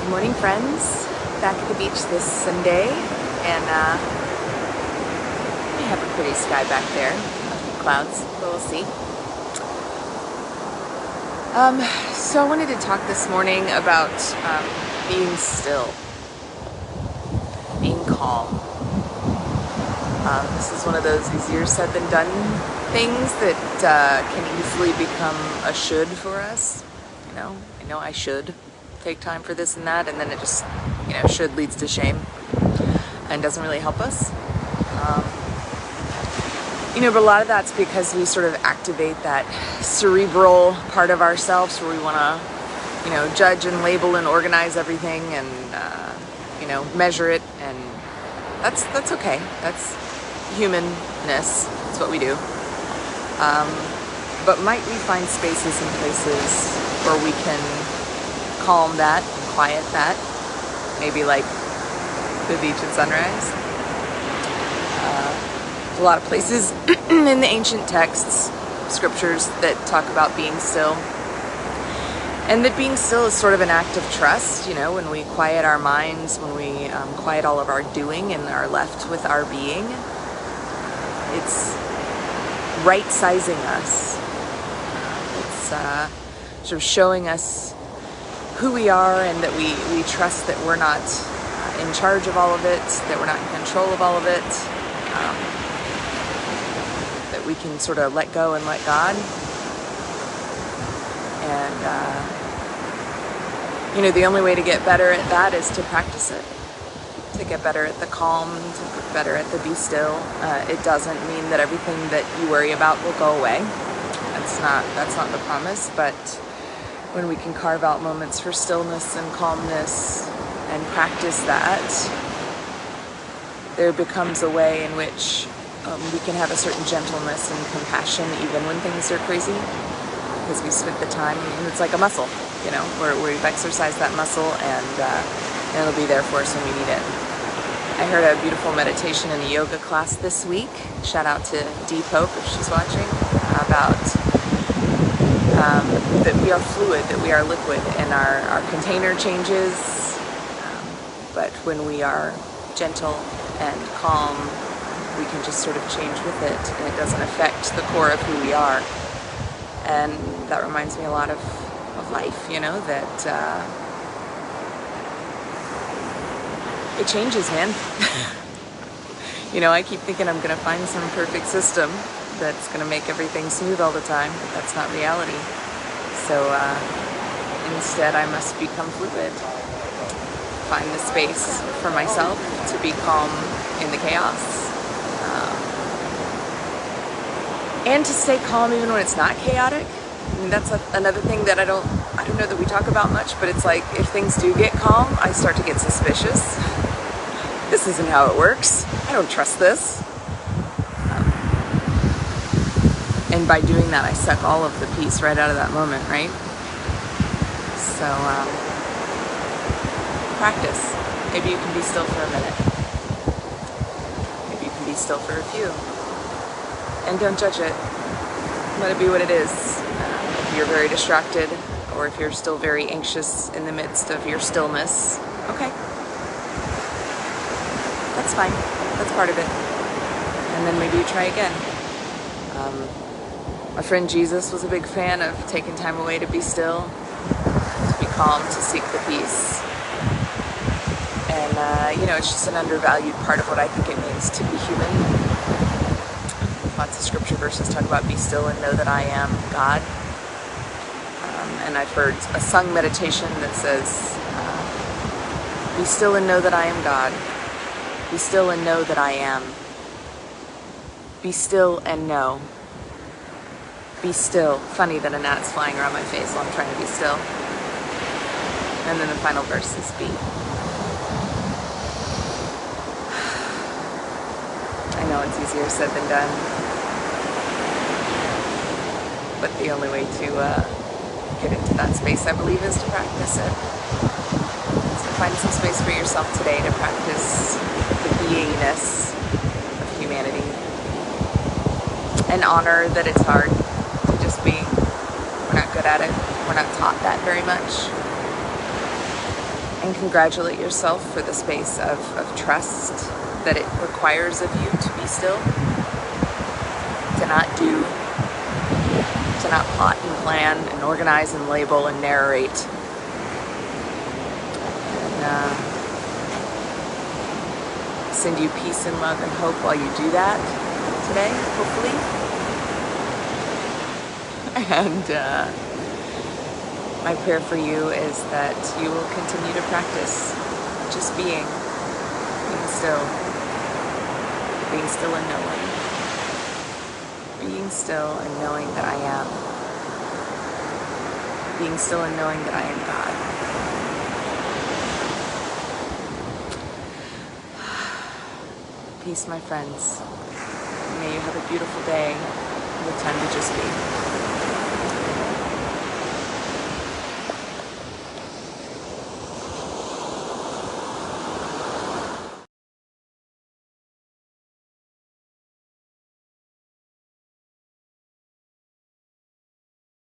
morning, friends. Back at the beach this Sunday, and we have a pretty sky back there. A few clouds, but we'll see. So I wanted to talk this morning about being still, being calm. This is one of those easier said than done things that can easily become a should for us. I know I should take time for this and that, and then it just, should leads to shame and doesn't really help us. But a lot of that's because we sort of activate that cerebral part of ourselves where we want to, judge and label and organize everything and, measure it, and that's okay. That's humanness. That's what we do. But might we find spaces and places where we can calm that and quiet that? Maybe like the beach at sunrise. There's a lot of places in the ancient texts, scriptures, that talk about being still. And that being still is sort of an act of trust, when we quiet our minds, when we quiet all of our doing and are left with our being. It's right-sizing us. It's sort of showing us who we are, and that we trust that we're not in charge of all of it, that we're not in control of all of it, that we can sort of let go and let God. And, the only way to get better at that is to practice it, to get better at the calm, to get better at the be still. It doesn't mean that everything that you worry about will go away. That's not the promise, but when we can carve out moments for stillness and calmness and practice that, there becomes a way in which we can have a certain gentleness and compassion even when things are crazy, because we spent the time, and it's like a muscle, where we've exercised that muscle, and it'll be there for us when we need it. I heard a beautiful meditation in a yoga class this week. Shout out to Dee Pope if she's watching, about that we are fluid, that we are liquid, and our container changes, but when we are gentle and calm, we can just sort of change with it, and it doesn't affect the core of who we are. And that reminds me a lot of life, that it changes, man. I keep thinking I'm going to find some perfect system that's going to make everything smooth all the time, but that's not reality. So instead I must become fluid, find the space for myself to be calm in the chaos, and to stay calm even when it's not chaotic. That's another thing that I don't know that we talk about much, but it's like if things do get calm, I start to get suspicious. This isn't how it works. I don't trust this. And by doing that, I suck all of the peace right out of that moment, right? So, practice. Maybe you can be still for a minute. Maybe you can be still for a few. And don't judge it. Let it be what it is. If you're very distracted, or if you're still very anxious in the midst of your stillness, okay. That's fine. That's part of it. And then maybe you try again. My friend Jesus was a big fan of taking time away to be still, to be calm, to seek the peace. And, it's just an undervalued part of what I think it means to be human. Lots of scripture verses talk about be still and know that I am God. And I've heard a sung meditation that says, be still and know that I am God. Be still and know that I am. Be still and know. Be still. Funny that a gnat's flying around my face while I'm trying to be still. And then the final verse is be. I know it's easier said than done, but the only way to get into that space, I believe, is to practice it. So find some space for yourself today to practice the beingness of humanity, and honor that it's hard to just be. We're not good at it. We're not taught that very much. and congratulate yourself for the space of trust that it requires of you to be still, to not plot and plan and organize and label and narrate. And send you peace and love and hope while you do that today, hopefully. And my prayer for you is that you will continue to practice just being still and knowing. Being still and knowing that I am. Being still and knowing that I am God. Peace, my friends. May you have a beautiful day with time to just be.